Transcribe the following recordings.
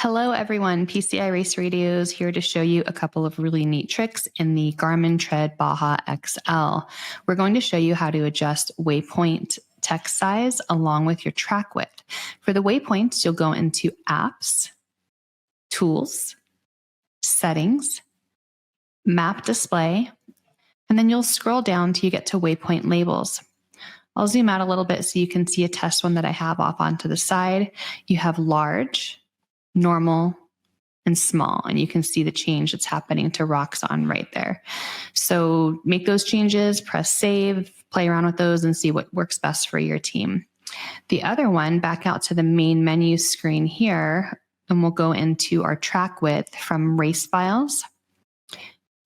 Hello everyone, PCI Race Radio is here to show you a couple of really neat tricks in the Garmin Tread Baja XL. We're going to show you how to adjust waypoint text size along with your track width. For the waypoints, you'll go into Apps, Tools, Settings, Map Display, and then you'll scroll down till you get to waypoint labels. I'll zoom out a little bit so you can see a test one that I have off onto the side. You have large, normal, and small, and you can see the change that's happening to Roxanne right there. So make those changes, press save, play around with those and see what works best for your team. The other one, back out to the main menu screen here, and we'll go into our track width from race files.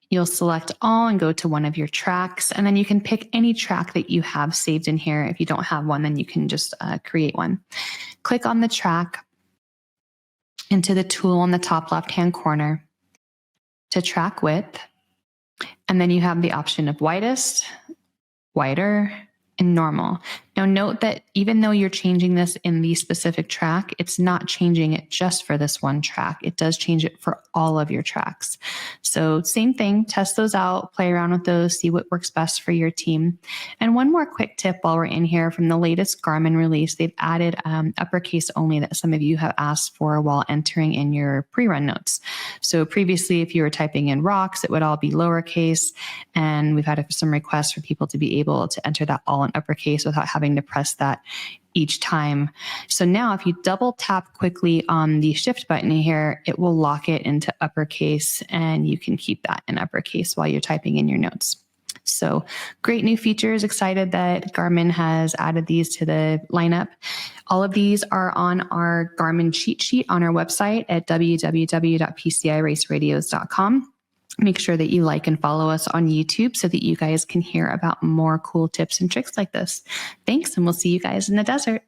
You'll select all and go to one of your tracks, and then you can pick any track that you have saved in here. If you don't have one, then you can just create one. Click on the track, into the tool on the top left-hand corner to track width. And then you have the option of widest, wider, and normal. Now note that even though you're changing this in the specific track, it's not changing it just for this one track. It does change it for all of your tracks. So same thing, test those out, play around with those, see what works best for your team. And one more quick tip while we're in here, from the latest Garmin release, they've added uppercase only that some of you have asked for while entering in your pre-run notes. So previously, if you were typing in rocks, it would all be lowercase. And we've had some requests for people to be able to enter that all in uppercase without having to press that each time. So now if you double tap quickly on the shift button here, it will lock it into uppercase, and you can keep that in uppercase while you're typing in your notes. So great new features. Excited that Garmin has added these to the lineup. All of these are on our Garmin cheat sheet on our website at www.pciraceradios.com. Make sure that you like and follow us on YouTube so that you guys can hear about more cool tips and tricks like this. Thanks, and we'll see you guys in the desert.